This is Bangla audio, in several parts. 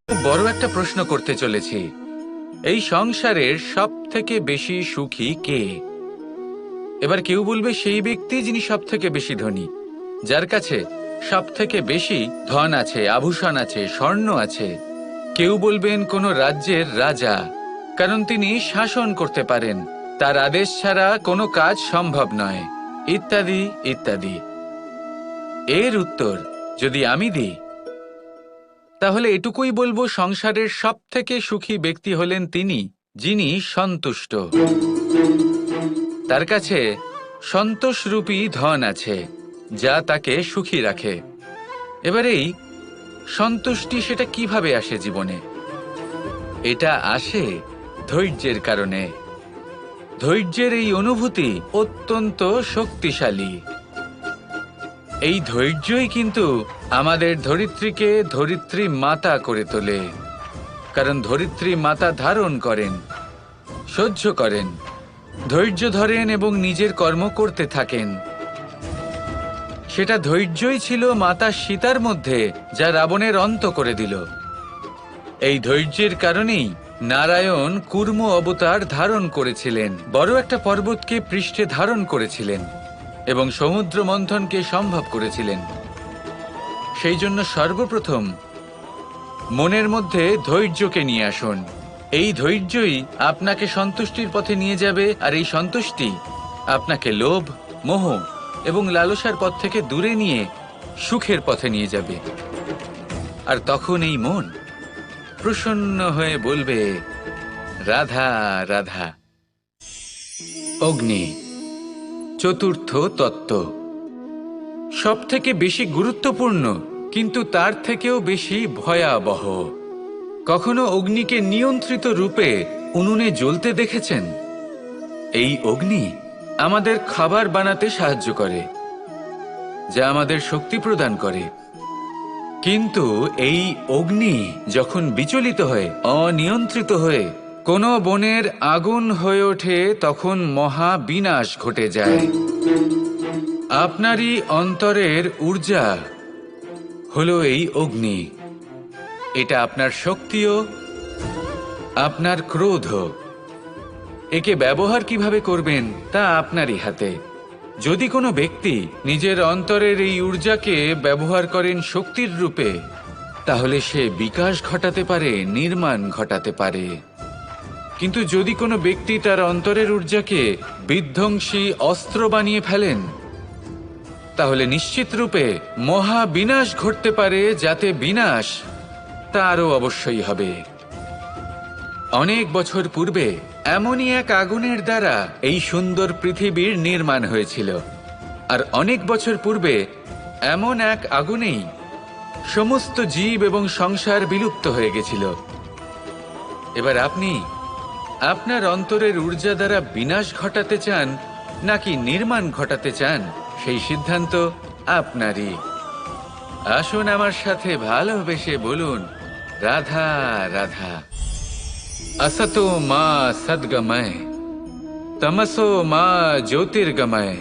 খুব বড় একটা প্রশ্ন করতে চলেছি। এই সংসারের সব থেকে বেশি সুখী কে? এবার কেউ বলবে সেই ব্যক্তি যিনি সব থেকে বেশি ধনী, যার কাছে সব থেকে বেশি ধন আছে, আভূষণ আছে, স্বর্ণ আছে। কেউ বলবেন কোনো রাজ্যের রাজা, কারণ তিনি শাসন করতে পারেন, তার আদেশ ছাড়া কোনো কাজ সম্ভব নয়, ইত্যাদি ইত্যাদি। এর উত্তর যদি আমি দিই, তাহলে এটুকুই বলবো, সংসারের সব থেকে সুখী ব্যক্তি হলেন তিনি যিনি সন্তুষ্ট। তার কাছে সন্তোষরূপী ধন আছে, যা তাকে সুখী রাখে। এবার এই সন্তুষ্টি সেটা কিভাবে আসে জীবনে? এটা আসে ধৈর্যের কারণে। ধৈর্যের এই অনুভূতি অত্যন্ত শক্তিশালী। এই ধৈর্যই কিন্তু আমাদের ধরিত্রীকে ধরিত্রী মাতা করে তোলে, কারণ ধরিত্রী মাতা ধারণ করেন, সহ্য করেন, ধৈর্য ধরেন এবং নিজের কর্ম করতে থাকেন। সেটা ধৈর্যই ছিল মাতা সীতার মধ্যে, যা রাবণের অন্ত করে দিল। এই ধৈর্যের কারণেই নারায়ণ কুর্ম অবতার ধারণ করেছিলেন, বড় একটা পর্বতকে পৃষ্ঠে ধারণ করেছিলেন এবং সমুদ্র মন্থনকে সম্ভব করেছিলেন। সেই জন্য সর্বপ্রথম মনের মধ্যে ধৈর্যকে নিয়ে আসুন। এই ধৈর্যই আপনাকে সন্তুষ্টির পথে নিয়ে যাবে, আর এই সন্তুষ্টি আপনাকে লোভ, মোহ এবং লালসার পথ থেকে দূরে নিয়ে সুখের পথে নিয়ে যাবে। আর তখন এই মন প্রসন্ন হয়ে বলবে, রাধা রাধা। অগ্নি চতুর্থ তত্ত্ব, সব থেকে বেশি গুরুত্বপূর্ণ, কিন্তু তার থেকেও বেশি ভয়াবহ। কখনো অগ্নিকে নিয়ন্ত্রিত রূপে উনুনে জ্বলতে দেখেছেন? এই অগ্নি আমাদের খাবার বানাতে সাহায্য করে, যা আমাদের শক্তি প্রদান করে। কিন্তু এই অগ্নি যখন বিচলিত হয়ে, অনিয়ন্ত্রিত হয়ে কোনো বনের আগুন হয়ে ওঠে, তখন মহা বিনাশ ঘটে যায়। আপনারই অন্তরের ঊর্জা হলো এই অগ্নি। এটা আপনার শক্তিও, আপনার ক্রোধ। একে ব্যবহার কিভাবে করবেন তা আপনারই হাতে। যদি কোনো ব্যক্তি নিজের অন্তরের এই ঊর্জাকে ব্যবহার করেন শক্তির রূপে, তাহলে সে বিকাশ ঘটাতে পারে, নির্মাণ ঘটাতে পারে। কিন্তু যদি কোনো ব্যক্তি তার অন্তরের ঊর্জাকে বিধ্বংসী অস্ত্র বানিয়ে ফেলেন, তাহলে নিশ্চিত রূপে মহা বিনাশ ঘটতে পারে, যাতে বিনাশ তারও অবশ্যই হবে। অনেক বছর পূর্বে এমনই এক আগুনের দ্বারা এই সুন্দর পৃথিবীর নির্মাণ হয়েছিল, আর অনেক বছর পূর্বে এমন এক আগুনেই সমস্ত জীব এবং সংসার বিলুপ্ত হয়ে গেছিল। এবার আপনি আপনার অন্তরের ঊর্জা দ্বারা বিনাশ ঘটাতে চান নাকি নির্মাণ ঘটাতে চান, সেই সিদ্ধান্ত আপনারই। আসুন আমার সাথে ভালোবেসে বলুন, রাধা রাধা। असतो मा सद्गमय, तमसो मा ज्योतिर्गमय,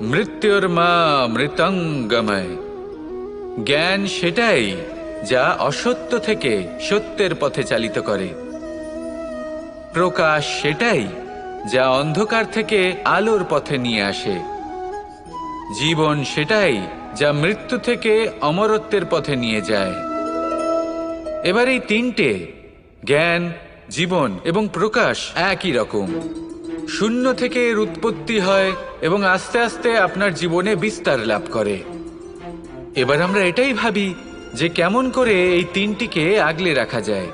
মৃত্যুর্মা মৃতঙ্গময়। জ্ঞান সেটাই যা অসত্য থেকে সত্যের পথে চালিত করে। প্রকাশ সেটাই যা অন্ধকার থেকে আলোর পথে নিয়ে আসে। জীবন সেটাই যা মৃত্যু থেকে অমরত্বের পথে নিয়ে যায়। এবার এই তিনটে, জ্ঞান, জীবন এবং প্রকাশ, একই রকম। শূন্য থেকে এর উৎপত্তি হয় এবং আস্তে আস্তে আপনার জীবনে বিস্তার লাভ করে। এবার আমরা এটাই ভাবি যে কেমন করে এই তিনটিকে আগলে রাখা যায়।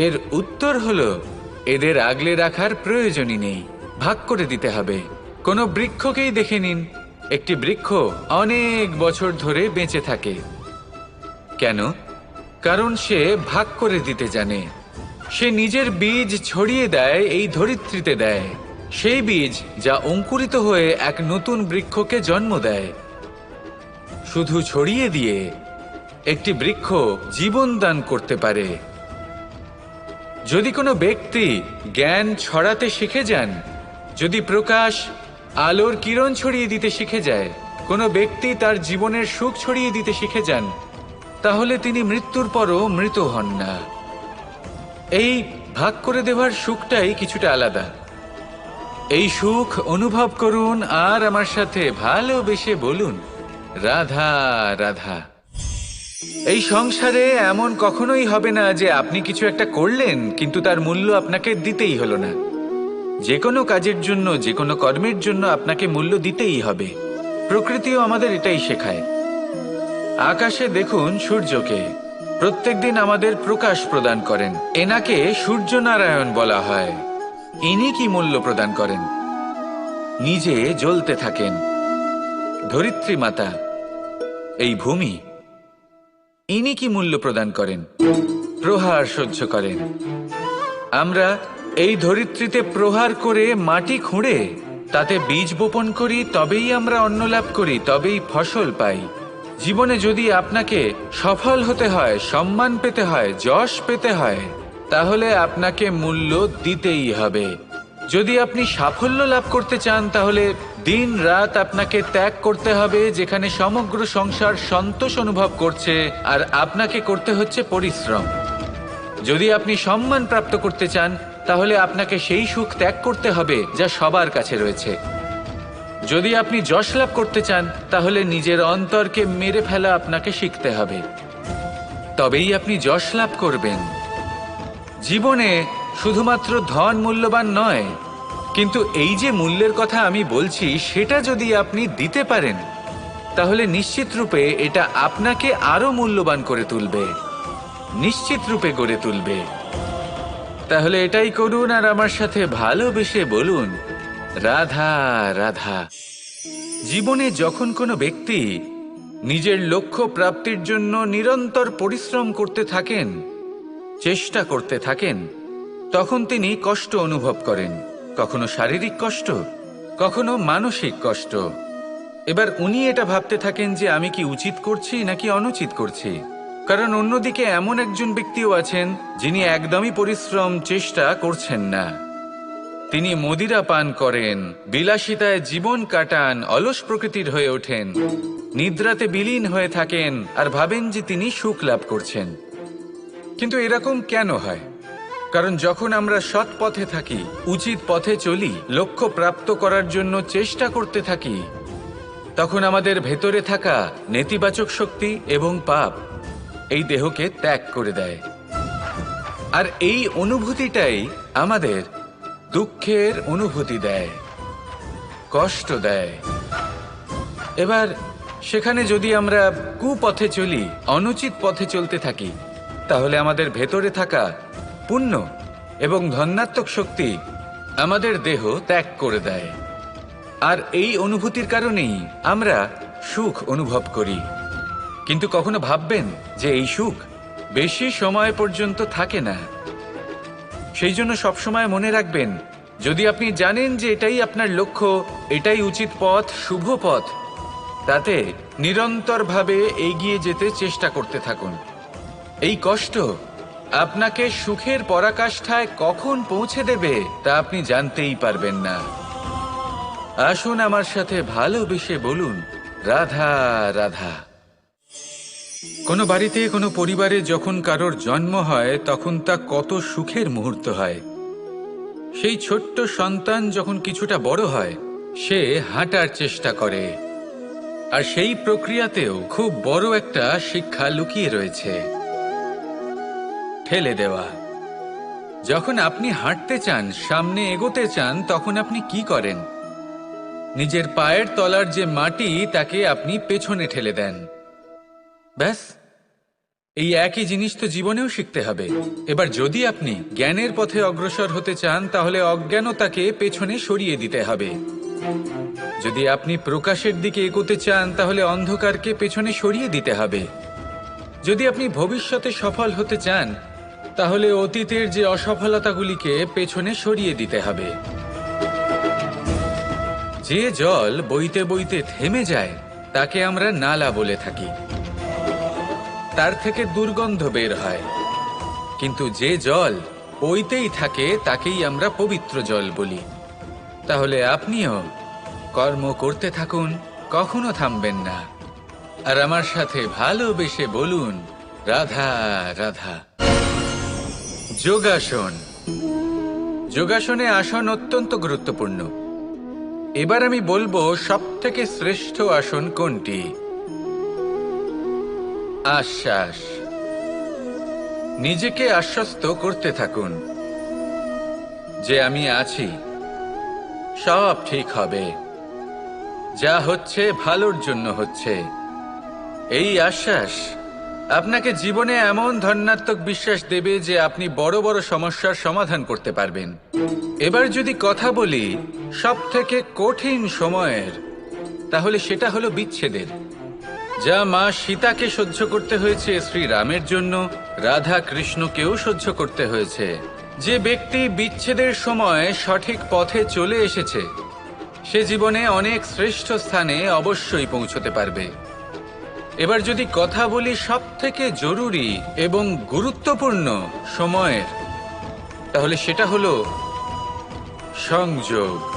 এর উত্তর হলো, এদের আগলে রাখার প্রয়োজনই নেই, ভাগ করে দিতে হবে। কোনো বৃক্ষকেই দেখে নিন, একটি বৃক্ষ অনেক বছর ধরে বেঁচে থাকে। কেন? কারণ সে ভাগ করে দিতে জানে। সে নিজের বীজ ছড়িয়ে দেয়, এই ধরিত্রীতে দেয়, সেই বীজ যা অঙ্কুরিত হয়ে এক নতুন বৃক্ষকে জন্ম দেয়। শুধু ছড়িয়ে দিয়ে একটি বৃক্ষ জীবন দান করতে পারে। যদি কোনো ব্যক্তি জ্ঞান ছড়াতে শিখে যান, যদি প্রকাশ, আলোর কিরণ ছড়িয়ে দিতে শিখে যায়, কোনো ব্যক্তি তার জীবনের সুখ ছড়িয়ে দিতে শিখে যান, তাহলে তিনি মৃত্যুর পরও মৃত হন না। এই ভাগ করে দেওয়ার সুখটাই কিছুটা আলাদা। এই সুখ অনুভব করুন আর আমার সাথে ভালোবেসে বলুন, রাধা রাধা। এই সংসারে এমন কখনোই হবে না যে আপনি কিছু একটা করলেন কিন্তু তার মূল্য আপনাকে দিতেই হলো না। যে কোনো কাজের জন্য, যে কোনো কর্মের জন্য আপনাকে মূল্য দিতেই হবে। প্রকৃতিও আমাদের এটাই শেখায়। আকাশে দেখুন সূর্যকে, প্রত্যেকদিন আমাদের প্রকাশ প্রদান করেন। এনাকে সূর্যনারায়ণ বলা হয়। ইনি কি মূল্য প্রদান করেন? নিজে জ্বলতে থাকেন। ধরিত্রী মাতা, এই ভূমি, ইনি কি মূল্য প্রদান করেন? প্রহার সহ্য করেন। আমরা এই ধরিত্রীতে প্রহার করে মাটি খুঁড়ে তাতে বীজ বপন করি, তবেই আমরা অন্ন লাভ করি, তবেই ফসল পাই। জীবনে যদি আপনাকে সফল হতে হয়, সম্মান পেতে হয়, যশ পেতে হয়, তাহলে আপনাকে মূল্য দিতেই হবে। যদি আপনি সাফল্য লাভ করতে চান তাহলে দিন রাত আপনাকে ত্যাগ করতে হবে, যেখানে সমগ্র সংসার সন্তোষ অনুভব করছে আর আপনাকে করতে হচ্ছে পরিশ্রম। যদি আপনি সম্মান প্রাপ্ত করতে চান তাহলে আপনাকে সেই সুখ ত্যাগ করতে হবে যা সবার কাছে রয়েছে। যদি আপনি যশ লাভ করতে চান তাহলে নিজের অন্তরকে মেরে ফেলা আপনাকে শিখতে হবে, তবেই আপনি যশ লাভ করবেন। জীবনে শুধুমাত্র ধন মূল্যবান নয়, কিন্তু এই যে মূল্যের কথা আমি বলছি সেটা যদি আপনি দিতে পারেন তাহলে নিশ্চিত রূপে এটা আপনাকে আরো মূল্যবান করে তুলবে, নিশ্চিত রূপে গড়ে তুলবে। তাহলে এটাই করুন আর আমার সাথে ভালোবেসে বলুন, রাধা রাধা। জীবনে যখন কোনো ব্যক্তি নিজের লক্ষ্য প্রাপ্তির জন্য নিরন্তর পরিশ্রম করতে থাকেন, চেষ্টা করতে থাকেন, তখন তিনি কষ্ট অনুভব করেন। কখনো শারীরিক কষ্ট, কখনো মানসিক কষ্ট। এবার উনি এটা ভাবতে থাকেন যে আমি কি উচিত করছি নাকি অনুচিত করছি। কারণ অন্যদিকে এমন একজন ব্যক্তিও আছেন যিনি একদমই পরিশ্রম চেষ্টা করছেন না। তিনি মদিরা পান করেন, বিলাসিতায় জীবন কাটান, অলস প্রকৃতির হয়ে ওঠেন, নিদ্রাতে বিলীন হয়ে থাকেন আর ভাবেন যে তিনি সুখ লাভ করছেন। কিন্তু এরকম কেন হয়? কারণ যখন আমরা সৎ পথে থাকি, উচিত পথে চলি, লক্ষ্য প্রাপ্ত করার জন্য চেষ্টা করতে থাকি, তখন আমাদের ভেতরে থাকা নেতিবাচক শক্তি এবং পাপ এই দেহকে ত্যাগ করে দেয়। আর এই অনুভূতিটাই আমাদের দুঃখের অনুভূতি দেয়, কষ্ট দেয়। এবার সেখানে যদি আমরা কুপথে চলি, অনুচিত পথে চলতে থাকি, তাহলে আমাদের ভেতরে থাকা পুণ্য এবং ধনাত্মক শক্তি আমাদের দেহ ত্যাগ করে দেয়। আর এই অনুভূতির কারণেই আমরা সুখ অনুভব করি। কিন্তু কখনো ভাববেন যে এই সুখ বেশি সময় পর্যন্ত থাকে না। সেই জন্য সবসময় মনে রাখবেন, যদি আপনি জানেন যে এটাই আপনার লক্ষ্য, এটাই উচিত পথ, শুভ পথ, তাতে নিরন্তরভাবে এগিয়ে যেতে চেষ্টা করতে থাকুন। এই কষ্ট আপনাকে সুখের পরাকাষ্ঠায় কখন পৌঁছে দেবে তা আপনি জানতেই পারবেন না। আসুন আমার সাথে ভালোবেসে বলুন, রাধা রাধা। কোনো বাড়িতে, কোনো পরিবারে যখন কারোর জন্ম হয় তখন তা কত সুখের মুহূর্ত হয়। সেই ছোট্ট সন্তান যখন কিছুটা বড় হয়, সে হাঁটার চেষ্টা করে, আর সেই প্রক্রিয়াতেও খুব বড় একটা শিক্ষা লুকিয়ে রয়েছে, ঠেলে দেওয়া। যখন আপনি হাঁটতে চান, সামনে এগোতে চান, তখন আপনি কি করেন? নিজের পায়ের তলার যে মাটি তাকে আপনি পেছনে ঠেলে দেন। ব্যাস, এই একই জিনিস তো জীবনেও শিখতে হবে। এবার যদি আপনি জ্ঞানের পথে অগ্রসর হতে চান তাহলে অজ্ঞানতাকে পেছনে সরিয়ে দিতে হবে। যদি আপনি প্রকাশের দিকে এগোতে চান তাহলে অন্ধকারকে পেছনে সরিয়ে দিতে হবে। যদি আপনি ভবিষ্যতে সফল হতে চান তাহলে অতীতের যে অসফলতাগুলিকে পেছনে সরিয়ে দিতে হবে। যে জল বইতে বইতে থেমে যায় তাকে আমরা নালা বলে থাকি, তার থেকে দুর্গন্ধ বের হয়। কিন্তু যে জল বইতেই থাকে তাকেই আমরা পবিত্র জল বলি। তাহলে আপনিও কর্ম করতে থাকুন, কখনো থামবেন না। আর আমার সাথে ভালোবেসে বলুন, রাধা রাধা। যোগাসন। যোগাসনে আসন অত্যন্ত গুরুত্বপূর্ণ। এবার আমি বলবো সবথেকে শ্রেষ্ঠ আসন কোনটি। আশ্বাস। নিজেকে আশ্বস্ত করতে থাকুন যে আমি আছি, সব ঠিক হবে, যা হচ্ছে ভালোর জন্য হচ্ছে। এই আশ্বাস আপনাকে জীবনে এমন ধনাত্মক বিশ্বাস দেবে যে আপনি বড় বড় সমস্যার সমাধান করতে পারবেন। এবার যদি কথা বলি সবথেকে কঠিন সময়ের, তাহলে সেটা হলো বিচ্ছেদের। যা মা সীতাকে সহ্য করতে হয়েছে শ্রীরামের জন্য, রাধা কৃষ্ণকেও সহ্য করতে হয়েছে। যে ব্যক্তি বিচ্ছেদের সময় সঠিক পথে চলে এসেছে, সে জীবনে অনেক শ্রেষ্ঠ স্থানে অবশ্যই পৌঁছতে পারবে। এবার যদি কথা বলি সবথেকে জরুরি এবং গুরুত্বপূর্ণ সময়ের, তাহলে সেটা হলো সংযোগ।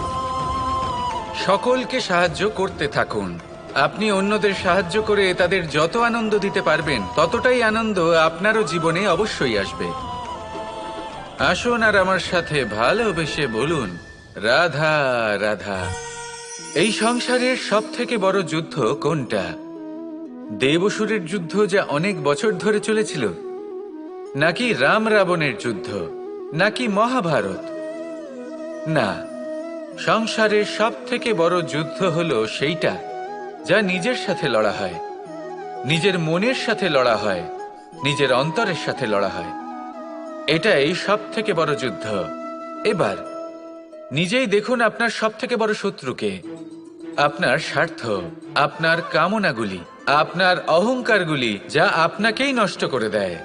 সকলকে সাহায্য করতে থাকুন। আপনি অন্যদের সাহায্য করে তাদের যত আনন্দ দিতে পারবেন, ততটাই আনন্দ আপনারও জীবনে অবশ্যই আসবে। আসুন আর আমার সাথে ভালোবেসে বলুন রাধা রাধা। এই সংসারের সবথেকে বড় যুদ্ধ কোনটা? দেব-অসুরের যুদ্ধ, যা অনেক বছর ধরে চলেছিল, নাকি রাম রাবণের যুদ্ধ, নাকি মহাভারত? না, সংসারের সবথেকে বড় যুদ্ধ হলো সেইটা যা নিজের সাথে লড়া হয়, নিজের মনের সাথে লড়া হয়, নিজের অন্তরের সাথে লড়া হয়। এটাই সবথেকে বড় যুদ্ধ। এবার নিজেই দেখুন আপনার সবথেকে বড় শত্রুকে। আপনার স্বার্থ, আপনার কামনাগুলি, আপনার অহংকারগুলি, যা আপনাকেই নষ্ট করে দেয়।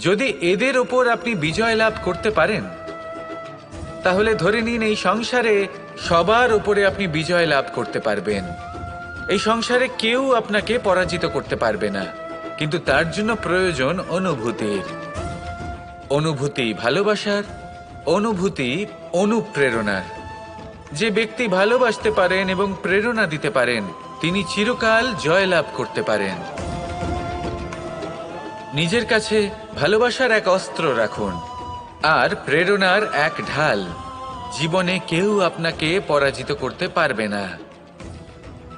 যদি এদের ওপর আপনি বিজয় লাভ করতে পারেন, তাহলে ধরে নিন এই সংসারে সবার উপরে আপনি বিজয় লাভ করতে পারবেন। এই সংসারে কেউ আপনাকে পরাজিত করতে পারবে না। কিন্তু তার জন্য প্রয়োজন অনুভূতির। অনুভূতি ভালোবাসার, অনুভূতি অনুপ্রেরণার। যে ব্যক্তি ভালোবাসতে পারেন এবং প্রেরণা দিতে পারেন, তিনি চিরকাল জয় লাভ করতে পারেন। নিজের কাছে ভালোবাসার এক অস্ত্র রাখুন আর প্রেরণার এক ঢাল। জীবনে কেউ আপনাকে পরাজিত করতে পারবে না।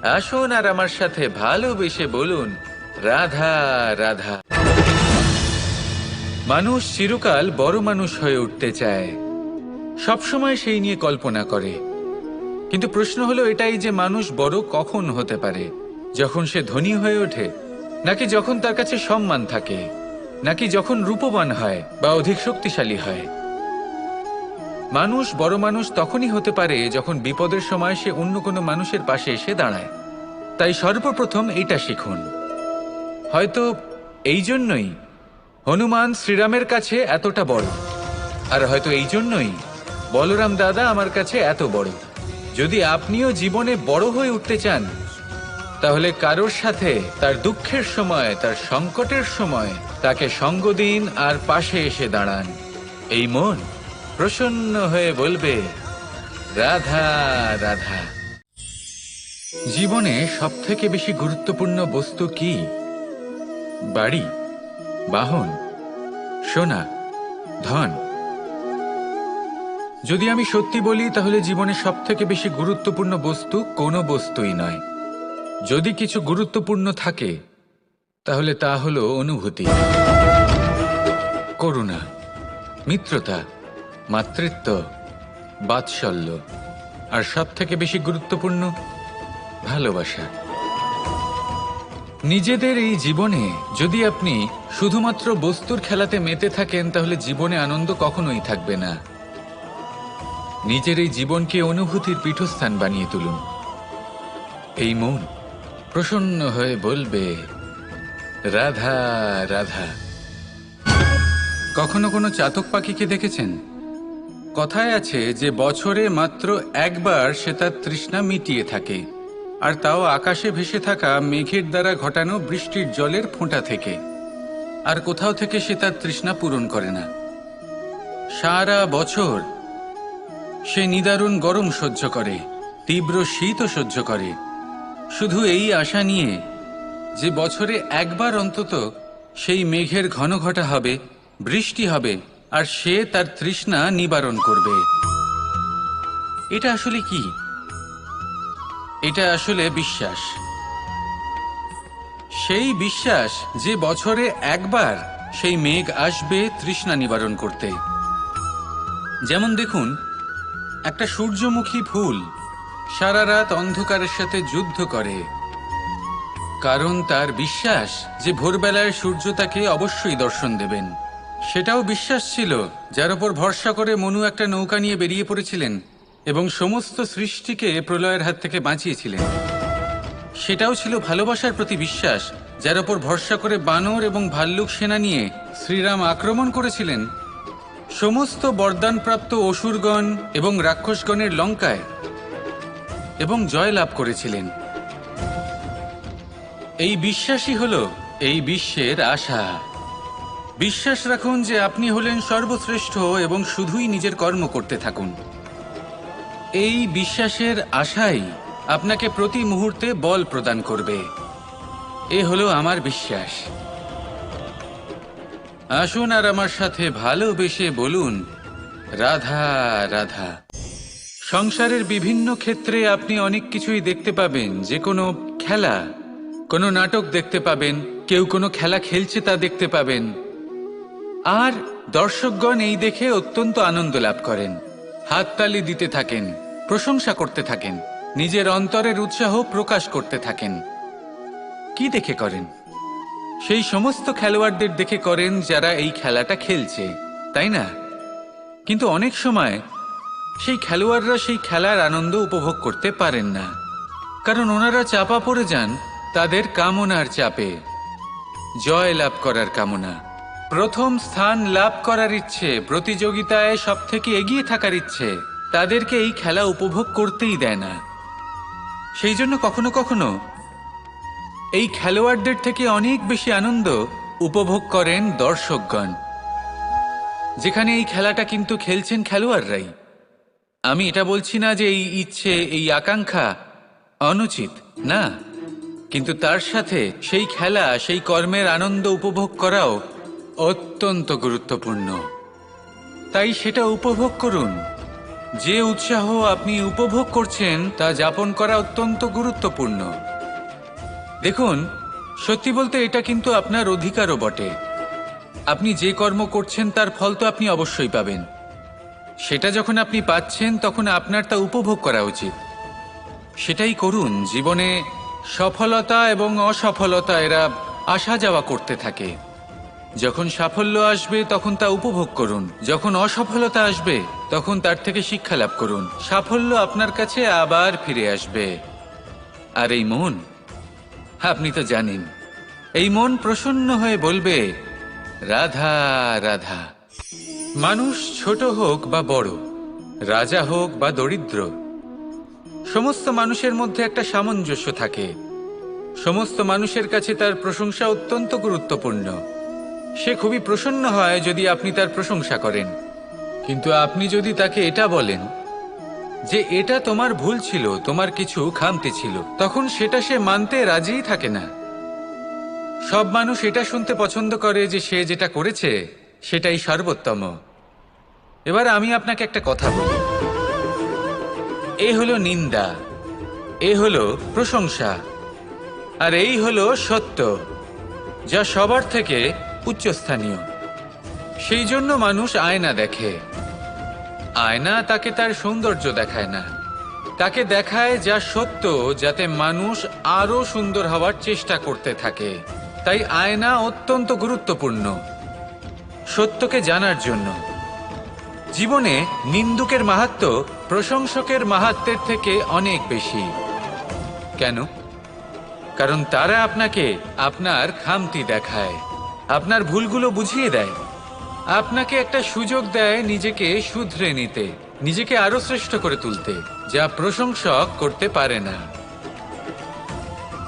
আসুন আর আমার সাথে ভালোবেসে বলুন রাধা রাধা। মানুষ চিরকাল বড় মানুষ হয়ে উঠতে চায়, সবসময় সেই নিয়ে কল্পনা করে। কিন্তু প্রশ্ন হলো এটাই যে মানুষ বড় কখন হতে পারে? যখন সে ধনী হয়ে ওঠে, নাকি যখন তার কাছে সম্মান থাকে, নাকি যখন রূপবান হয় বা অধিক শক্তিশালী হয়? মানুষ বড় মানুষ তখনই হতে পারে যখন বিপদের সময় সে অন্য কোনো মানুষের পাশে এসে দাঁড়ায়। তাই সর্বপ্রথম এটা শিখুন। হয়তো এই জন্যই হনুমান শ্রীরামের কাছে এতটা বড়, আর হয়তো এই জন্যই বলরাম দাদা আমার কাছে এত বড়। যদি আপনিও জীবনে বড় হয়ে উঠতে চান, তাহলে কারোর সাথে তার দুঃখের সময়, তার সংকটের সময় তাকে সঙ্গ দিন আর পাশে এসে দাঁড়ান। এই মন প্রসন্ন হয়ে বলবে রাধা রাধা। জীবনে সবথেকে বেশি গুরুত্বপূর্ণ বস্তু কি? বাড়ি, বাহন, সোনা, ধন? যদি আমি সত্যি বলি, তাহলে জীবনে সবথেকে বেশি গুরুত্বপূর্ণ বস্তু কোনো বস্তুই নয়। যদি কিছু গুরুত্বপূর্ণ থাকে, তাহলে তা হলো অনুভূতি, করুণা, মিত্রতা, মাতৃত্ব, বাৎসল্য, আর সবথেকে বেশি গুরুত্বপূর্ণ ভালোবাসা। নিজেদের এই জীবনে যদি আপনি শুধুমাত্র বস্তুর খেলাতে মেতে থাকেন, তাহলে জীবনে আনন্দ কখনোই থাকবে না। নিজের এই জীবনকে অনুভূতির পীঠস্থান বানিয়ে তুলুন। এই মন প্রসন্ন হয়ে বলবে রাধা রাধা। কখনো কোনো চাতক পাখিকে দেখেছেন? কথায় আছে যে বছরে মাত্র একবার সে তার তৃষ্ণা মিটিয়ে থাকে, আর তাও আকাশে ভেসে থাকা মেঘের দ্বারা ঘটানো বৃষ্টির জলের ফোঁটা থেকে। আর কোথাও থেকে সে তার তৃষ্ণা পূরণ করে না। সারা বছর সে নিদারুণ গরম সহ্য করে, তীব্র শীতও সহ্য করে, শুধু এই আশা নিয়ে যে বছরে একবার অন্তত সেই মেঘের ঘন ঘটা হবে, বৃষ্টি হবে, আর সে তার তৃষ্ণা নিবারণ করবে। এটা আসলে কি? এটা আসলে বিশ্বাস। সেই বিশ্বাস যে বছরে একবার সেই মেঘ আসবে তৃষ্ণা নিবারণ করতে। যেমন দেখুন, একটা সূর্যমুখী ফুল সারা রাত অন্ধকারের সাথে যুদ্ধ করে, কারণ তার বিশ্বাস যে ভোরবেলায় সূর্য তাকে অবশ্যই দর্শন দেবেন। সেটাও বিশ্বাস ছিল যার উপর ভরসা করে মনু একটা নৌকা নিয়ে বেরিয়ে পড়েছিলেন এবং সমস্ত সৃষ্টিকে প্রলয়ের হাত থেকে বাঁচিয়েছিলেন। সেটাও ছিল ভালোবাসার প্রতি বিশ্বাস যার উপর ভরসা করে বানর এবং ভাল্লুক সেনা নিয়ে শ্রীরাম আক্রমণ করেছিলেন সমস্ত বরদানপ্রাপ্ত অসুরগণ এবং রাক্ষসগণের লঙ্কায় এবং জয় লাভ করেছিলেন। এই বিশ্বাসই হল এই বিশ্বের আশা। বিশ্বাস রাখুন যে আপনি হলেন সর্বশ্রেষ্ঠ এবং শুধুই নিজের কর্ম করতে থাকুন। এই বিশ্বাসের আশাই আপনাকে প্রতি মুহূর্তে বল প্রদান করবে। এ হলো আমার বিশ্বাস। আসুন আর আমার সাথে ভালোবেসে বলুন, রাধা রাধা। সংসারের বিভিন্ন ক্ষেত্রে আপনি অনেক কিছুই দেখতে পাবেন, যে কোনো খেলা, কোনো নাটক দেখতে পাবেন, কেউ কোনো খেলা খেলছে তা দেখতে পাবেন, আর দর্শকগণ এই দেখে অত্যন্ত আনন্দ লাভ করেন, হাততালি দিতে থাকেন, প্রশংসা করতে থাকেন, নিজের অন্তরের উৎসাহ প্রকাশ করতে থাকেন। কি দেখে করেন? সেই সমস্ত খেলোয়াড়দের দেখে করেন যারা এই খেলাটা খেলছে, তাই না? কিন্তু অনেক সময় সেই খেলোয়াড়রা সেই খেলার আনন্দ উপভোগ করতে পারেন না, কারণ ওনারা চাপা পড়ে যান তাদের কামনার চাপে। জয় লাভ করার কামনা, প্রথম স্থান লাভ করার ইচ্ছে, প্রতিযোগিতায় সব থেকে এগিয়ে থাকার ইচ্ছে তাদেরকে এই খেলা উপভোগ করতেই দেয় না। সেই জন্য কখনো কখনো এই খেলোয়াড়দের থেকে অনেক বেশি আনন্দ উপভোগ করেন দর্শকগণ, যেখানে এই খেলাটা কিন্তু খেলছেন খেলোয়াড়রাই। আমি এটা বলছি না যে এই ইচ্ছে, এই আকাঙ্ক্ষা অনুচিত না, কিন্তু তার সাথে সেই খেলা, সেই কর্মের আনন্দ উপভোগ করাও অত্যন্ত গুরুত্বপূর্ণ। তাই সেটা উপভোগ করুন। যে উৎসাহ আপনি উপভোগ করছেন তা যাপন করা অত্যন্ত গুরুত্বপূর্ণ। দেখুন, সত্যি বলতে এটা কিন্তু আপনার অধিকারও বটে। আপনি যে কর্ম করছেন তার ফল তো আপনি অবশ্যই পাবেন। সেটা যখন আপনি পাচ্ছেন তখন আপনার তা উপভোগ করা উচিত। সেটাই করুন। জীবনে সফলতা এবং অসফলতা এরা আসা যাওয়া করতে থাকে। যখন সাফল্য আসবে তখন তা উপভোগ করুন, যখন অসফলতা আসবে তখন তার থেকে শিক্ষা লাভ করুন। সাফল্য আপনার কাছে আবার ফিরে আসবে। আর এই মন, আপনি তো জানেন, এই মন প্রসন্ন হয়ে বলবে, রাধা রাধা। মানুষ ছোট হোক বা বড়, রাজা হোক বা দরিদ্র, সমস্ত মানুষের মধ্যে একটা সামঞ্জস্য থাকে। সমস্ত মানুষের কাছে তার প্রশংসা অত্যন্ত গুরুত্বপূর্ণ। সে খুবই প্রসন্ন হয় যদি আপনি তার প্রশংসা করেন, কিন্তু আপনি যদি তাকে এটা বলেন যে এটা তোমার ভুল ছিল, তোমার কিছু খামতি ছিল, তখন সেটা সে মানতে রাজিই থাকে না। সব মানুষ এটা শুনতে পছন্দ করে যে সে যেটা করেছে সেটাই সর্বোত্তম। এবার আমি আপনাকে একটা কথা বলি, এ হলো নিন্দা, এ হলো প্রশংসা, আর এই হলো সত্য, যা সবার থেকে উচ্চস্থানীয়। সেই জন্য মানুষ আয়না দেখে। আয়না তাকে তার সৌন্দর্য দেখায় না, তাকে দেখায় যা সত্য, যাতে মানুষ আরো সুন্দর হওয়ার চেষ্টা করতে থাকে। তাই আয়না অত্যন্ত গুরুত্বপূর্ণ সত্যকে জানার জন্য। জীবনে নিন্দুকের মাহাত্ম্য প্রশংসকের মাহাত্ম্যের থেকে অনেক বেশি। কেন? কারণ তারা আপনাকে আপনার খামতি দেখায়, আপনার ভুলগুলো বুঝিয়ে দেয়, আপনাকে একটা সুযোগ দেয় নিজেকে শুধরে নিতে, নিজেকে আরো শ্রেষ্ঠ করে তুলতে, যা প্রশংসক করতে পারে না।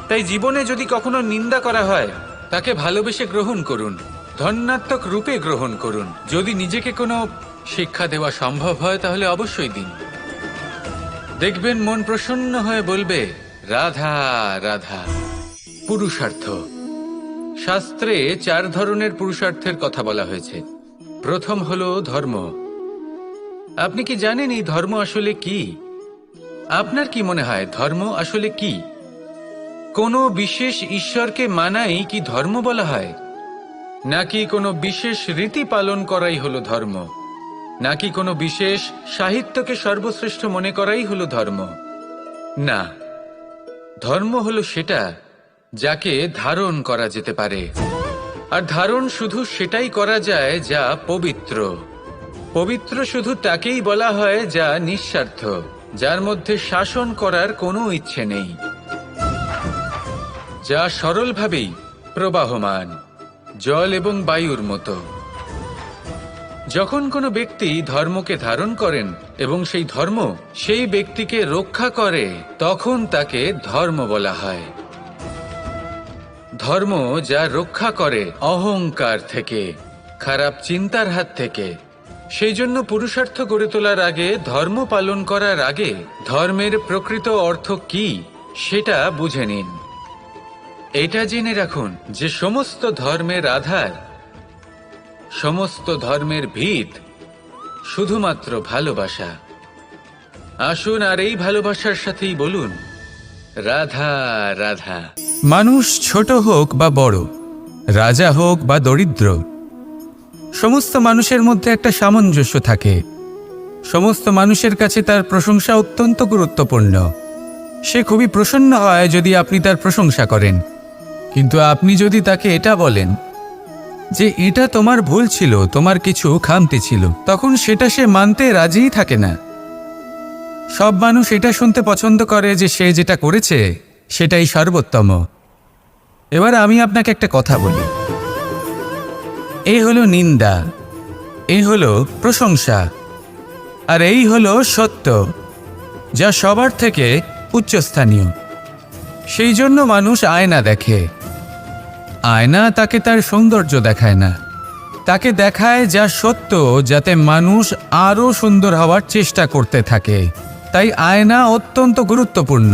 তাই জীবনে যদি কখনো নিন্দা করা হয়, তাকে ভালোবেসে গ্রহণ করুন, ধন্যাত্মক রূপে গ্রহণ করুন। যদি নিজেকে কোনো শিক্ষা দেওয়া সম্ভব হয় তাহলে অবশ্যই দিন। দেখবেন মন প্রসন্ন হয়ে বলবে, রাধা রাধা। পুরুষার্থ, শাস্ত্রে 4 ধরনের পুরুষার্থের কথা বলা হয়েছে। প্রথম হলো ধর্ম। আপনি কি জানেন এই ধর্ম আসলে কি? আপনার কি মনে হয় ধর্ম আসলে কি? কোনো বিশেষ ঈশ্বরকে মানাই কি ধর্ম বলা হয়? নাকি কোনো বিশেষ রীতি পালন করাই হলো ধর্ম? নাকি কোনো বিশেষ সাহিত্যকে সর্বশ্রেষ্ঠ মনে করাই হলো ধর্ম? না, ধর্ম হলো সেটা যাকে ধারণ করা যেতে পারে। আর ধারণ শুধু সেটাই করা যায় যা পবিত্র। পবিত্র শুধু তাকেই বলা হয় যা নিঃস্বার্থ, যার মধ্যে শাসন করার কোনো ইচ্ছে নেই, যা সরলভাবেই প্রবাহমান, জল এবং বায়ুর মতো। যখন কোনো ব্যক্তি ধর্মকে ধারণ করেন এবং সেই ধর্ম সেই ব্যক্তিকে রক্ষা করে, তখন তাকে ধর্ম বলা হয়। ধর্ম যা রক্ষা করে অহংকার থেকে, খারাপ চিন্তার হাত থেকে। সেই জন্য পুরুষার্থ গড়ে তোলার আগে, ধর্ম পালন করার আগে ধর্মের প্রকৃত অর্থ কি সেটা বুঝে নিন। এটা জেনে রাখুন যে সমস্ত ধর্মের আধার, সমস্ত ধর্মের ভিত শুধুমাত্র ভালোবাসা। আসুন আর এই ভালোবাসার সাথেই বলুন রাধা রাধা। মানুষ ছোট হোক বা বড়, রাজা হোক বা দরিদ্র, সমস্ত মানুষের মধ্যে একটা সামঞ্জস্য থাকে। সমস্ত মানুষের কাছে তার প্রশংসা অত্যন্ত গুরুত্বপূর্ণ। সে খুবই প্রসন্ন হয় যদি আপনি তার প্রশংসা করেন। কিন্তু আপনি যদি তাকে এটা বলেন যে এটা তোমার ভুল ছিল, তোমার কিছু খামতি ছিল, তখন সেটা সে মানতে রাজিই থাকে না। সব মানুষ এটা শুনতে পছন্দ করে যে সে যেটা করেছে সেটাই সর্বোত্তম। এবার আমি আপনাকে একটা কথা বলি, এই হলো নিন্দা, এই হলো প্রশংসা, আর এই হলো সত্য, যা সবার থেকে উচ্চস্থানীয়। সেই জন্য মানুষ আয়না দেখে। আয়না তাকে তার সৌন্দর্য দেখায় না, তাকে দেখায় যা সত্য, যাতে মানুষ আরও সুন্দর হওয়ার চেষ্টা করতে থাকে। তাই আয়না অত্যন্ত গুরুত্বপূর্ণ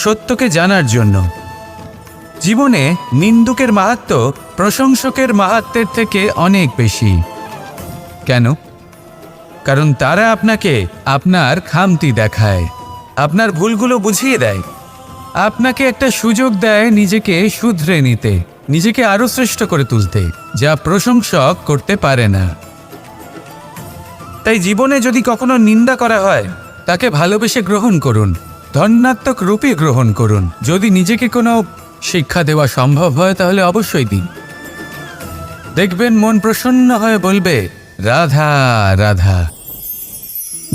সত্যকে জানার জন্য। জীবনে নিন্দুকের মাহাত্ম্য প্রশংসকের মাহাত্ম্যের থেকে অনেক বেশি। কেন? কারণ তারা আপনাকে আপনার খামতি দেখায়, আপনার ভুলগুলো বুঝিয়ে দেয়, আপনাকে একটা সুযোগ দেয় নিজেকে শুধরে নিতে, নিজেকে আরও শ্রেষ্ঠ করে তুলতে, যা প্রশংসক করতে পারে না। তাই জীবনে যদি কখনো নিন্দা করা হয়, তাকে ভালোবেসে গ্রহণ করুন, ধন্যাত্মক রূপে গ্রহণ করুন। যদি নিজেকে কোনো শিক্ষা দেওয়া সম্ভব হয় তাহলে অবশ্যই দিন। দেখবেন মন প্রসন্ন হয়ে বলবে রাধা রাধা।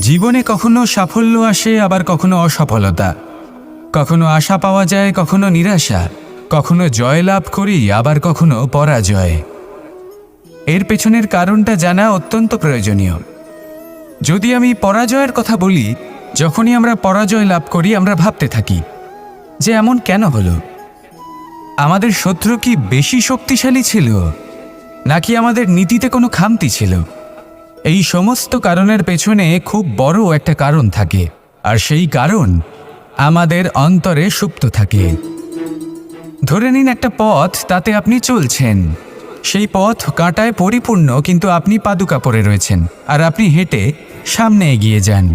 জীবনে কখনো সাফল্য আসে, আবার কখনো অসফলতা, কখনো আশা পাওয়া যায়, কখনো নিরাশা, কখনো জয়লাভ করি, আবার কখনো পরাজয়। এর পেছনের কারণটা জানা অত্যন্ত প্রয়োজনীয়। যদি আমি পরাজয়ের কথা বলি, যখনই আমরা পরাজয় লাভ করি আমরা ভাবতে থাকি যে এমন কেন হলো? আমাদের শত্রু কি বেশি শক্তিশালী ছিল, নাকি আমাদের নীতিতে কোনো খামতি ছিল? এই সমস্ত কারণের পেছনে খুব বড় একটা কারণ থাকে, আর সেই কারণ আমাদের অন্তরে সুপ্ত থাকে। ধরে নিন একটা পথ, তাতে আপনি চলছেন, সেই পথ কাঁটায় পরিপূর্ণ, কিন্তু আপনি পাদুকা পরে রয়েছেন আর আপনি হেঁটে সামনে এগিয়ে যান।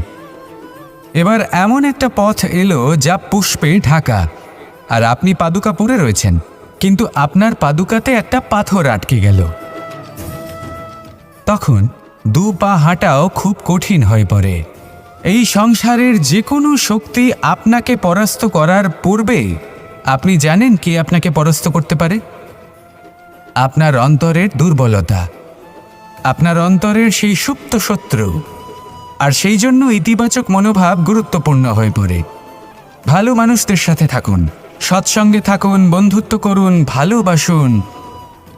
এবার এমন একটা পথ এলো যা পুষ্পে ঢাকা, আর আপনি পাদুকা পরে রয়েছেন, কিন্তু আপনার পাদুকাতে একটা পাথর আটকে গেল। তখন দু পা হাঁটাও খুব কঠিন হয়ে পড়ে। এই সংসারের যে কোনো শক্তি আপনাকে পরাস্ত করার পূর্বে আপনি জানেন কে আপনাকে পরাস্ত করতে পারে? আপনার অন্তরের দুর্বলতা, আপনার অন্তরের সেই সুপ্ত শত্রু। আর সেই জন্য ইতিবাচক মনোভাব গুরুত্বপূর্ণ হয়ে পড়ে। ভালো মানুষদের সাথে থাকুন, সৎসঙ্গে থাকুন, বন্ধুত্ব করুন, ভালোবাসুন।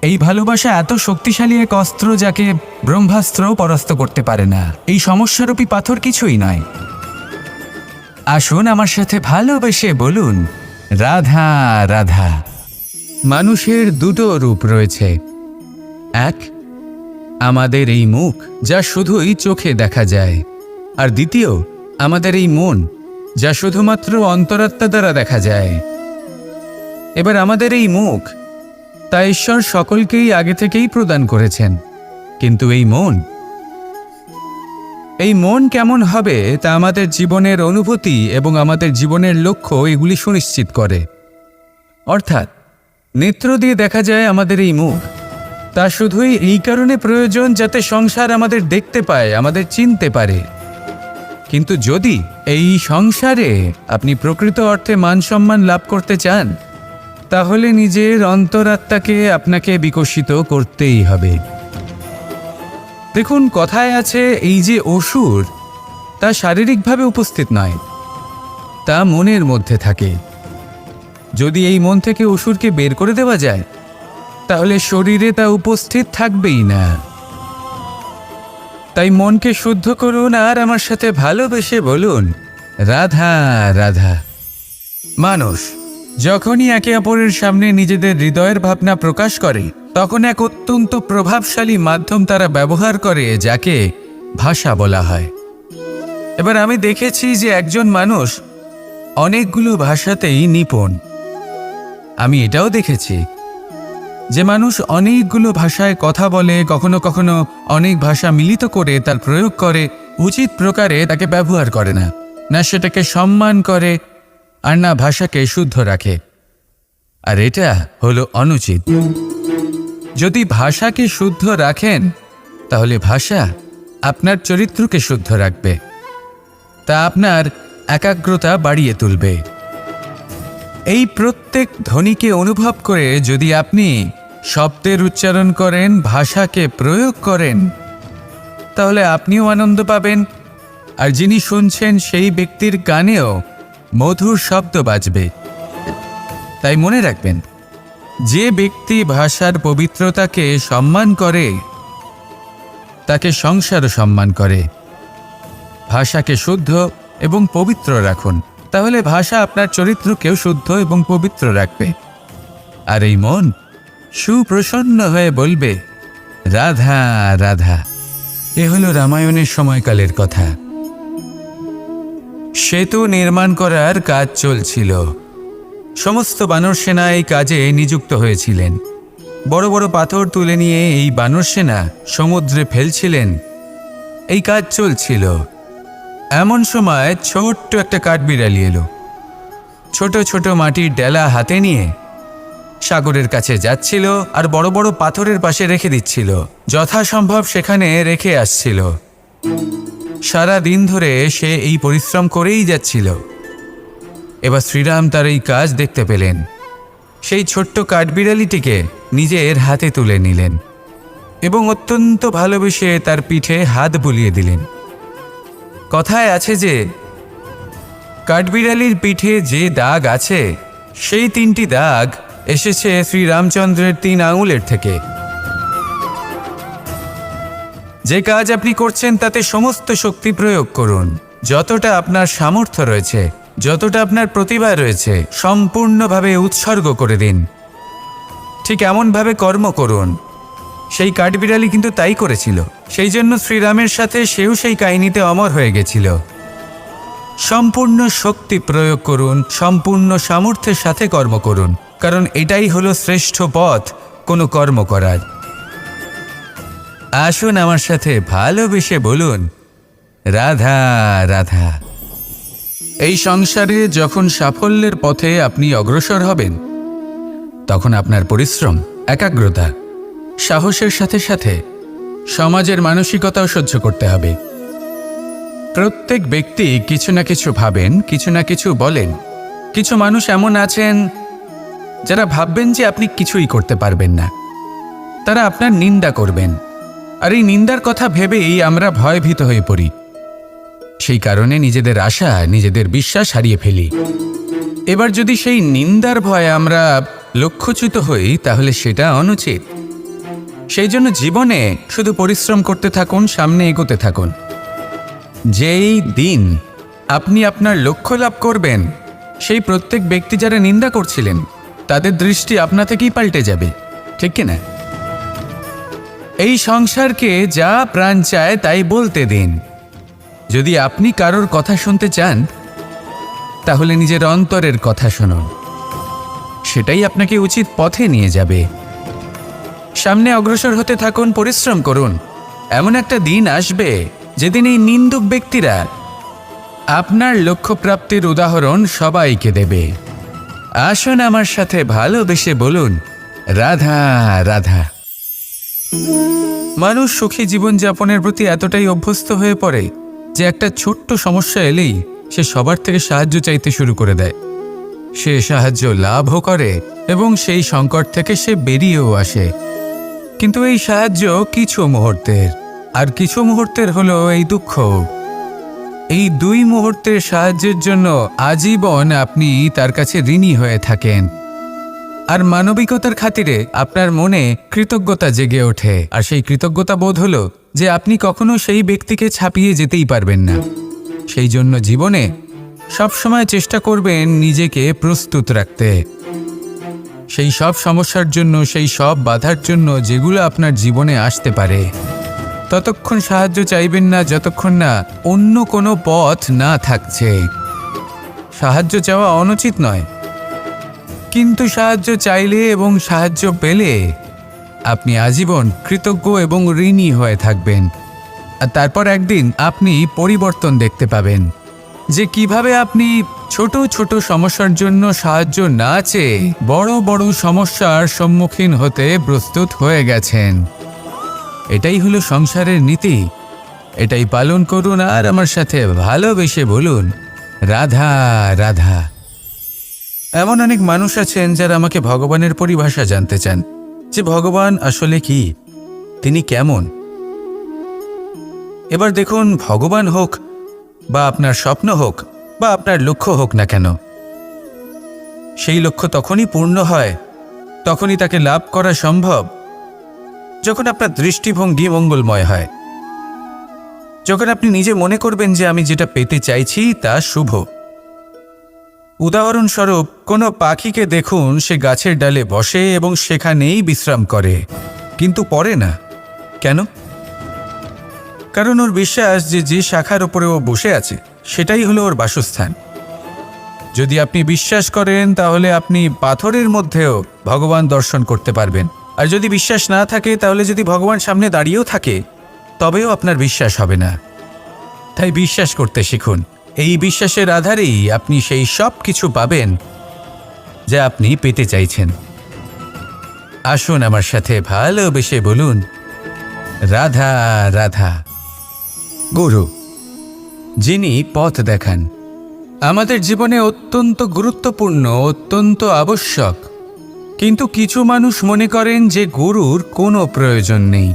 এই ভালোবাসা এত শক্তিশালী এক অস্ত্র যাকে ব্রহ্মাস্ত্রও পরাস্ত করতে পারে না। এই সমস্যারূপী পাথর কিছুই নয়। আসুন আমার সাথে ভালোবেসে বলুন রাধা রাধা। মানুষের দুটো রূপ রয়েছে। এক, আমাদের এই মুখ, যা শুধুই চোখে দেখা যায়, আর দ্বিতীয় আমাদের এই মন, যা শুধুমাত্র অন্তরাত্মা দ্বারা দেখা যায়। এবার আমাদের এই মুখ তা ঈশ্বর সকলকেই আগে থেকেই প্রদান করেছেন। কিন্তু এই মন কেমন হবে তা আমাদের জীবনের অনুভূতি এবং আমাদের জীবনের লক্ষ্য এগুলি সুনিশ্চিত করে। অর্থাৎ নেত্র দিয়ে দেখা যায় আমাদের এই মুখ, তা শুধুই এই কারণে প্রয়োজন যাতে সংসার আমাদের দেখতে পায়, আমাদের চিনতে পারে। কিন্তু যদি এই সংসারে আপনি প্রকৃত অর্থে মান সম্মান লাভ করতে চান, তাহলে নিজের অন্তরাত্মাকে আপনাকে বিকশিত করতেই হবে। দেখুন, কথায় আছে এই যে অসুর, তা শারীরিকভাবে উপস্থিত নয়, তা মনের মধ্যে থাকে। যদি এই মন থেকে অসুরকে বের করে দেওয়া যায়, তাহলে শরীরে তা উপস্থিত থাকবেই না। তাই মনকে শুদ্ধ করুন আর আমার সাথে ভালোবেসে বলুন, রাধা রাধা। মানুষ যখনই একে অপরের সামনে নিজেদের হৃদয়ের ভাবনা প্রকাশ করে, তখন এক অত্যন্ত প্রভাবশালী মাধ্যম তারা ব্যবহার করে, যাকে ভাষা বলা হয়। এবার আমি দেখেছি যে একজন মানুষ অনেকগুলো ভাষাতেই নিপুণ। আমি এটাও দেখেছি যে মানুষ অনেকগুলো ভাষায় কথা বলে, কখনো কখনো অনেক ভাষা মিলিত করে তার প্রয়োগ করে, উচিত প্রকারে তাকে ব্যবহার করে না, না সেটাকে সম্মান করে, আর না ভাষাকে শুদ্ধ রাখে। আর এটা হলো অনুচিত। যদি ভাষাকে শুদ্ধ রাখেন, তাহলে ভাষা আপনার চরিত্রকে শুদ্ধ রাখবে, তা আপনার একাগ্রতা বাড়িয়ে তুলবে। এই প্রত্যেক ধ্বনিকে অনুভব করে যদি আপনি শব্দের উচ্চারণ করেন, ভাষাকে প্রয়োগ করেন, তাহলে আপনিও আনন্দ পাবেন, আর যিনি শুনছেন সেই ব্যক্তির কানেও মধুর শব্দ বাজবে। তাই মনে রাখবেন, যে ব্যক্তি ভাষার পবিত্রতাকে সম্মান করে, তাকে সংসারও সম্মান করে। ভাষাকে শুদ্ধ এবং পবিত্র রাখুন, তাহলে ভাষা আপনার চরিত্রকেও শুদ্ধ এবং পবিত্র রাখবে। আর এই মন সুপ্রসন্ন হয়ে বলবে, রাধা রাধা। এ হলো রামায়ণের সময়কালের কথা। সেতু নির্মাণ করার কাজ চলছিল। সমস্ত বানর সেনা এই কাজে নিযুক্ত হয়েছিলেন। বড় বড় পাথর তুলে নিয়ে এই বানর সেনা সমুদ্রে ফেলছিলেন। এই কাজ চলছিল। এমন সময় ছোট্ট একটা কাঠবিড়ালি এলো। ছোট ছোট মাটির ডেলা হাতে নিয়ে সাগরের কাছে যাচ্ছিল, আর বড় বড় পাথরের পাশে রেখে দিচ্ছিল, যথাসম্ভব সেখানে রেখে আসছিল। সারা দিন ধরে সে এই পরিশ্রম করেই যাচ্ছিল। এবার শ্রীরাম তার এই কাজ দেখতে পেলেন। সেই ছোট্ট কাঠবিড়ালিটিকে নিজের হাতে তুলে নিলেন এবং অত্যন্ত ভালোবেসে তার পিঠে হাত বুলিয়ে দিলেন। কথায় আছে যে কাঠবিড়ালির পিঠে যে দাগ আছে, সেই 3টি দাগ এসেছে শ্রীরামচন্দ্রের 3 আঙুলের থেকে। যে কাজ আপনি করছেন তাতে সমস্ত শক্তি প্রয়োগ করুন। যতটা আপনার সামর্থ্য রয়েছে, যতটা আপনার প্রতিভা রয়েছে, সম্পূর্ণভাবে উৎসর্গ করে দিন। ঠিক এমনভাবে কর্ম করুন। সেই কাঠবিড়ালি কিন্তু তাই করেছিল। সেই জন্য শ্রীরামের সাথে সেও সেই কাহিনীতে অমর হয়ে গেছিল। সম্পূর্ণ শক্তি প্রয়োগ করুন, সম্পূর্ণ সামর্থ্যের সাথে কর্ম করুন, কারণ এটাই হলো শ্রেষ্ঠ পথ কোনো কর্ম করার। আসুন আমার সাথে ভালোবেসে বলুন, রাধা রাধা। এই সংসারে যখন সাফল্যের পথে আপনি অগ্রসর হবেন, তখন আপনার পরিশ্রম, একাগ্রতা, সাহসের সাথে সাথে সমাজের মানসিকতাও সহ্য করতে হবে। প্রত্যেক ব্যক্তি কিছু না কিছু ভাবেন, কিছু না কিছু বলেন। কিছু মানুষ এমন আছেন যারা ভাববেন যে আপনি কিছুই করতে পারবেন না। তারা আপনার নিন্দা করবেন, আর এই নিন্দার কথা ভেবেই আমরা ভয়ভীত হয়ে পড়ি। সেই কারণে নিজেদের আশা, নিজেদের বিশ্বাস হারিয়ে ফেলি। এবার যদি সেই নিন্দার ভয়ে আমরা লক্ষ্যচ্যুত হই, তাহলে সেটা অনুচিত। সেই জন্য জীবনে শুধু পরিশ্রম করতে থাকুন, সামনে এগোতে থাকুন। যেই দিন আপনি আপনার লক্ষ্য লাভ করবেন, সেই প্রত্যেক ব্যক্তি যারা নিন্দা করছিলেন, তাদের দৃষ্টি আপনা থেকেই পাল্টে যাবে, ঠিক কিনা? এই সংসারকে যা প্রাণ চায় তাই বলতে দিন। যদি আপনি কারোর কথা শুনতে চান, তাহলে নিজের অন্তরের কথা শুনুন। সেটাই আপনাকে উচিত পথে নিয়ে যাবে। সামনে অগ্রসর হতে থাকুন, পরিশ্রম করুন। এমন একটা দিন আসবে যেদিন এই নিন্দুক ব্যক্তিরা আপনার লক্ষ্যপ্রাপ্তির উদাহরণ সবাইকে দেবে। আসুন আমার সাথে ভালোবেসে বলুন, রাধা রাধা। মানুষ সুখী জীবনযাপনের প্রতি এতটাই অভ্যস্ত হয়ে পড়ে যে একটা ছোট্ট সমস্যা এলেই সে সবার থেকে সাহায্য চাইতে শুরু করে দেয়। সে সাহায্য লাভও করে এবং সেই সংকট থেকে সে বেরিয়েও আসে। কিন্তু এই সাহায্য কিছু মুহূর্তের, আর কিছু মুহূর্তের হলো এই দুঃখ। এই 2 মুহূর্তের সাহায্যের জন্য আজীবন আপনি তার কাছে ঋণী হয়ে থাকেন। আর মানবিকতার খাতিরে আপনার মনে কৃতজ্ঞতা জেগে ওঠে, আর সেই কৃতজ্ঞতা বোধ হলো যে আপনি কখনো সেই ব্যক্তিকে ছাপিয়ে যেতেই পারবেন না। সেই জন্য জীবনে সবসময় চেষ্টা করবেন নিজেকে প্রস্তুত রাখতে সেই সব সমস্যার জন্য, সেই সব বাধার জন্য যেগুলো আপনার জীবনে আসতে পারে। ততক্ষণ সাহায্য চাইবেন না যতক্ষণ না অন্য কোনো পথ না থাকছে। সাহায্য চাওয়া অনুচিত নয়, কিন্তু সাহায্য চাইলে এবং সাহায্য পেলে আপনি আজীবন কৃতজ্ঞ এবং ঋণী হয়ে থাকবেন। আর তারপর একদিন আপনি পরিবর্তন দেখতে পাবেন যে কিভাবে আপনি ছোট ছোট সমস্যার জন্য সাহায্য না চেয়ে বড় বড় সমস্যার সম্মুখীন হতে প্রস্তুত হয়ে গেছেন। এটাই হলো সংসারের নীতি। এটাই পালন করুন আর আমার সাথে ভালোবেসে বলুন, রাধা রাধা। এমন অনেক মানুষ আছেন যারা আমাকে ভগবানের পরিভাষা জানতে চান, যে ভগবান আসলে কি, তিনি কেমন। এবার দেখুন, ভগবান হোক বা আপনার স্বপ্ন হোক বা আপনার লক্ষ্য হোক না কেন, সেই লক্ষ্য তখনই পূর্ণ হয়, তখনই তাকে লাভ করা সম্ভব যখন আপনার দৃষ্টিভঙ্গি মঙ্গলময় হয়, যখন আপনি নিজে মনে করবেন যে আমি যেটা পেতে চাইছি তা শুভ। উদাহরণস্বরূপ, কোনো পাখিকে দেখুন, সে গাছের ডালে বসে এবং সেখানেই বিশ্রাম করে, কিন্তু পড়ে না। কেন? কারণ ওর বিশ্বাস যে যে শাখার উপরে ও বসে আছে সেটাই হলো ওর বাসস্থান। যদি আপনি বিশ্বাস করেন তাহলে আপনি পাথরের মধ্যেও ভগবান দর্শন করতে পারবেন। আর যদি বিশ্বাস না থাকে, তাহলে যদি ভগবান সামনে দাঁড়িয়েও থাকে তবেও আপনার বিশ্বাস হবে না। তাই বিশ্বাস করতে শিখুন। এই বিশ্বাসের আধারেই আপনি সেই সব কিছু পাবেন যা আপনি পেতে চাইছেন। আসুন আমার সাথে ভালোবেসে বলুন, রাধা রাধা। গুরু, যিনি পথ দেখান, আমাদের জীবনে অত্যন্ত গুরুত্বপূর্ণ, অত্যন্ত আবশ্যক। কিন্তু কিছু মানুষ মনে করেন যে গুরুর কোনো প্রয়োজন নেই,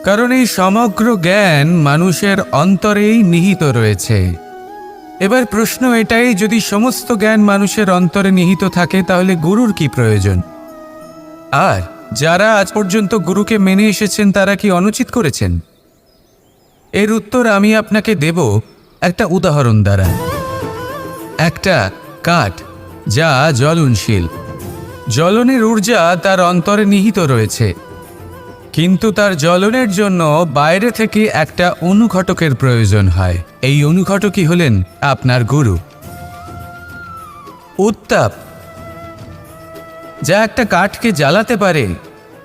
কারণ এই সমগ্র জ্ঞান মানুষের অন্তরেই নিহিত রয়েছে। এবার প্রশ্ন এটাই, যদি সমস্ত জ্ঞান মানুষের অন্তরে নিহিত থাকে তাহলে গুরুর কি প্রয়োজন? আর যারা আজ পর্যন্ত গুরুকে মেনে এসেছেন তারা কি অনুচিত করেছেন? এর উত্তর আমি আপনাকে দেব একটা উদাহরণ দ্বারা। একটা কাঠ যা জ্বলনশীল, জ্বলনের ঊর্জা তার অন্তরে নিহিত রয়েছে, কিন্তু তার জ্বলনের জন্য বাইরে থেকে একটা অনুঘটকের প্রয়োজন হয়। এই অনুঘটকই হলেন আপনার গুরু। উত্তাপ যা একটা কাঠকে জ্বালাতে পারে,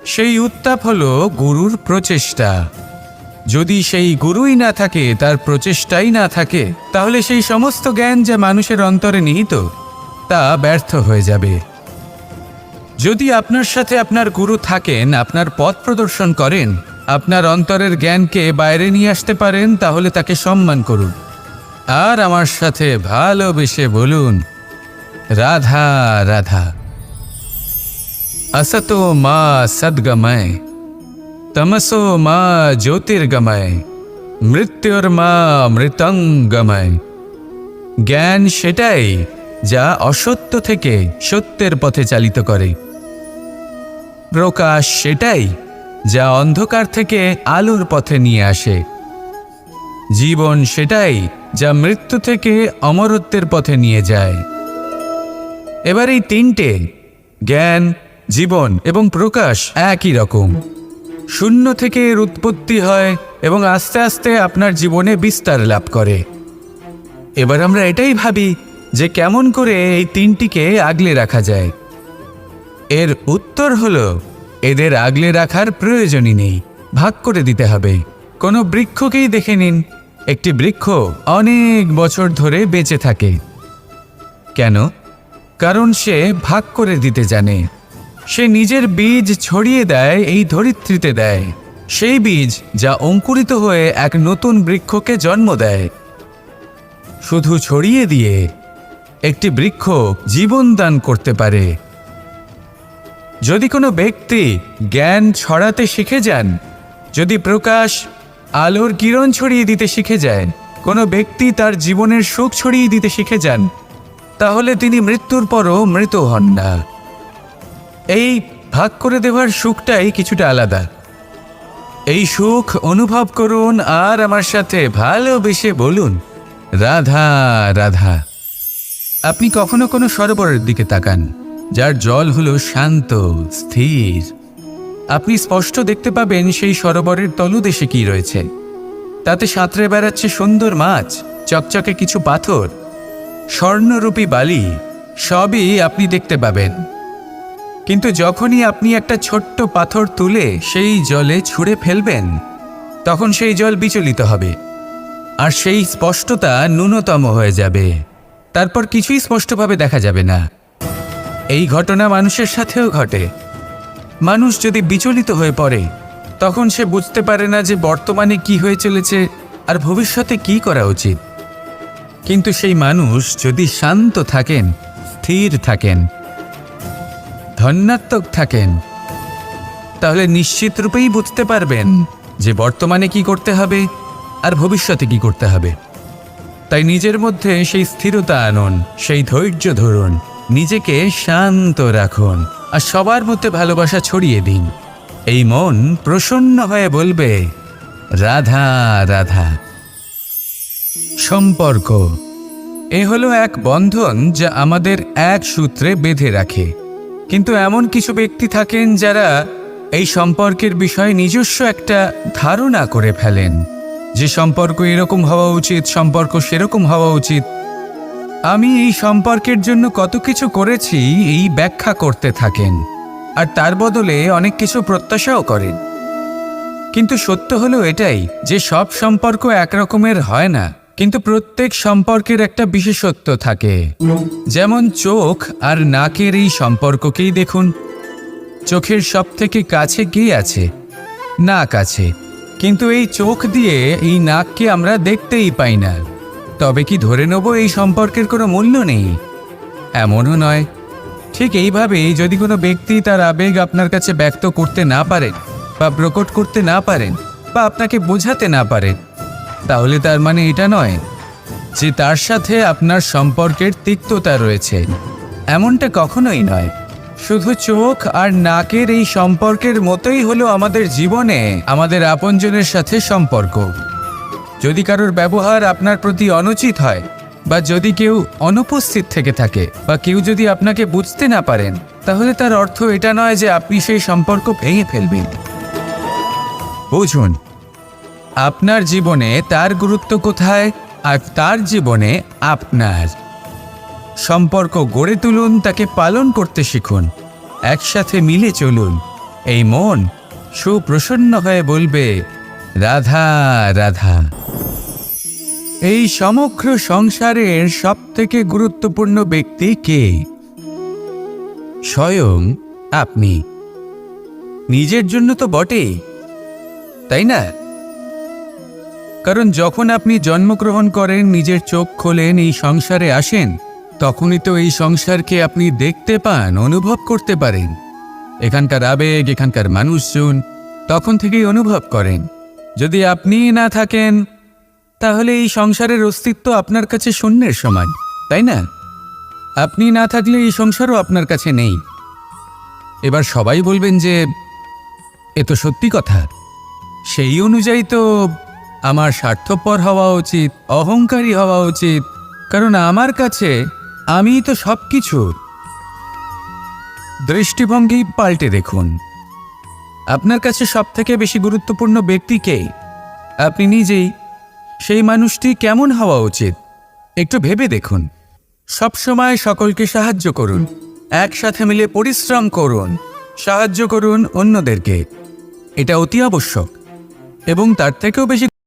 সেই উত্তাপ হলো গুরুর প্রচেষ্টা। যদি সেই গুরুই না থাকে, তার প্রচেষ্টাই না থাকে, তাহলে সেই সমস্ত জ্ঞান যা মানুষের অন্তরে নিহিত তা ব্যর্থ হয়ে যাবে। যদি আপনার সাথে আপনার গুরু থাকেন, আপনার পথ প্রদর্শন করেন, আপনার অন্তরের জ্ঞানকে বাইরে নিয়ে আসতে পারেন, তাহলে তাকে সম্মান করুন আর আমার সাথে ভালোবেসে বলুন, রাধা রাধা। असतो मा सद्गमय, तमसो मा ज्योतिर्गमय, মৃত্যুর্মা মৃতঙ্গময়। জ্ঞান সেটাই যা অসত্য থেকে সত্যের পথে চালিত করে। প্রকাশ সেটাই যা অন্ধকার থেকে আলোর পথে নিয়ে আসে। জীবন সেটাই যা মৃত্যু থেকে অমরত্বের পথে নিয়ে যায়। এবার এই তিনটে, জ্ঞান, জীবন এবং প্রকাশ, একই রকম। শূন্য থেকে এর উৎপত্তি হয় এবং আস্তে আস্তে আপনার জীবনে বিস্তার লাভ করে। এবার আমরা এটাই ভাবি যে কেমন করে এই তিনটিকে আগলে রাখা যায়। এর উত্তর হলো এদের আগলে রাখার প্রয়োজনই নেই, ভাগ করে দিতে হবে। কোনো বৃক্ষকেই দেখে নিন, একটি বৃক্ষ অনেক বছর ধরে বেঁচে থাকে। কেন? কারণ সে ভাগ করে দিতে জানে। সে নিজের বীজ ছড়িয়ে দেয়, এই ধরিত্রীতে দেয়, সেই বীজ যা অঙ্কুরিত হয়ে এক নতুন বৃক্ষকে জন্ম দেয়। শুধু ছড়িয়ে দিয়ে একটি বৃক্ষ জীবন দান করতে পারে। যদি কোনো ব্যক্তি জ্ঞান ছড়াতে শিখে যান, যদি প্রকাশ আলোর কিরণ ছড়িয়ে দিতে শিখে যায়, কোনো ব্যক্তি তার জীবনের সুখ ছড়িয়ে দিতে শিখে যান, তাহলে তিনি মৃত্যুর পরও মৃত হন না। এই ভাগ করে দেওয়ার সুখটাই কিছুটা আলাদা। এই সুখ অনুভব করুন আর আমার সাথে ভালোবেসে বলুন, রাধা রাধা। আপনি কখনো কোনো সরোবরের দিকে তাকান, যার জল হলো শান্ত, স্থির। আপনি স্পষ্ট দেখতে পাবেন সেই সরোবরের তলদেশে কি রয়েছে। তাতে সাঁতরে বেড়াচ্ছে সুন্দর মাছ, চকচকে কিছু পাথর, স্বর্ণরূপী বালি, সবই আপনি দেখতে পাবেন। কিন্তু যখনই আপনি একটা ছোট্ট পাথর তুলে সেই জলে ছুঁড়ে ফেলবেন, তখন সেই জল বিচলিত হবে আর সেই স্পষ্টতা ন্যূনতম হয়ে যাবে। তারপর কিছুই স্পষ্টভাবে দেখা যাবে না। এই ঘটনা মানুষের সাথেও ঘটে। মানুষ যদি বিচলিত হয়ে পড়ে, তখন সে বুঝতে পারে না যে বর্তমানে কি হয়ে চলেছে আর ভবিষ্যতে কি করা উচিত। কিন্তু সেই মানুষ যদি শান্ত থাকেন, স্থির থাকেন, ধন্যাত্মক থাকেন, তাহলে নিশ্চিত রূপেই বুঝতে পারবেন যে বর্তমানে কি করতে হবে আর ভবিষ্যতে কি করতে হবে। তাই নিজের মধ্যে সেই স্থিরতা আনুন, সেই ধৈর্য ধরুন, নিজেকে শান্ত রাখুন আর সবার মধ্যে ভালোবাসা ছড়িয়ে দিন। এই মন প্রসন্ন হয়ে বলবে, রাধা রাধা। সম্পর্ক এ হলো এক বন্ধন যা আমাদের এক সূত্রে বেঁধে রাখে। কিন্তু এমন কিছু ব্যক্তি থাকেন যারা এই সম্পর্কের বিষয়ে নিজস্ব একটা ধারণা করে ফেলেন যে সম্পর্ক এরকম হওয়া উচিত, সম্পর্ক সেরকম হওয়া উচিত। আমি এই সম্পর্কের জন্য কত কিছু করেছি এই ব্যাখ্যা করতে থাকেন আর তার বদলে অনেক কিছু প্রত্যাশাও করেন। কিন্তু সত্য হলো এটাই যে সব সম্পর্ক একরকমের হয় না, কিন্তু প্রত্যেক সম্পর্কের একটা বিশেষত্ব থাকে। যেমন চোখ আর নাকের এই সম্পর্ককেই দেখুন। চোখের সব থেকে কাছে কে আছে? নাক আছে। কিন্তু এই চোখ দিয়ে এই নাককে আমরা দেখতেই পাই না। তবে কি ধরে নেব এই সম্পর্কের কোনো মূল্য নেই? এমনও নয়। ঠিক এইভাবেই যদি কোনো ব্যক্তি তার আবেগ আপনার কাছে ব্যক্ত করতে না পারেন বা প্রকট করতে না পারেন বা আপনাকে বোঝাতে না পারেন, তাহলে তার মানে এটা নয় যে তার সাথে আপনার সম্পর্কের তিক্ততা রয়েছে। এমনটা কখনোই নয়। শুধু চোখ আর নাকের এই সম্পর্কের মতোই হলো আমাদের জীবনে আমাদের আপনজনের সাথে সম্পর্ক। যদি কারোর ব্যবহার আপনার প্রতি অনুচিত হয় বা যদি কেউ অনুপস্থিত থেকে থাকে বা কেউ যদি আপনাকে বুঝতে না পারেন, তাহলে তার অর্থ এটা নয় যে আপনি সেই সম্পর্ক ভেঙে ফেলবেন। বুঝুন, আপনার জীবনে তার গুরুত্ব কোথায় আর তার জীবনে আপনার। সম্পর্ক গড়ে তুলুন, তাকে পালন করতে শিখুন, একসাথে মিলে চলুন। এই মন সুপ্রসন্ন হয়ে বলবে, রাধা রাধা। এই সমগ্র সংসারের সবথেকে গুরুত্বপূর্ণ ব্যক্তি কে? স্বয়ং আপনি। নিজের জন্য তো বটেই, তাই না? কারণ যখন আপনি জন্মগ্রহণ করেন, নিজের চোখ খোলেন, এই সংসারে আসেন, তখনই তো এই সংসারকে আপনি দেখতে পান, অনুভব করতে পারেন। এখানকার আবেগ, এখানকার মানুষজন তখন থেকেই অনুভব করেন। যদি আপনি না থাকেন, তাহলে এই সংসারের অস্তিত্ব আপনার কাছে শূন্যের সমান, তাই না? আপনি না থাকলে এই সংসারও আপনার কাছে নেই। এবার সবাই বলবেন যে এ তো সত্যি কথা। সেই অনুযায়ী তো আমার স্বার্থপর হওয়া উচিত, অহংকারী হওয়া উচিত, কারণ আমার কাছে আমিই তো সব কিছু। দৃষ্টিভঙ্গি পাল্টে দেখুন। আপনার কাছে সবথেকে বেশি গুরুত্বপূর্ণ ব্যক্তি কে? আপনি নিজেই। সেই মানুষটি কেমন হওয়া উচিত একটু ভেবে দেখুন। সবসময় সকলকে সাহায্য করুন, একসাথে মিলে পরিশ্রম করুন, সাহায্য করুন অন্যদেরকে, এটা অতি আবশ্যক। এবং তার থেকেও বেশি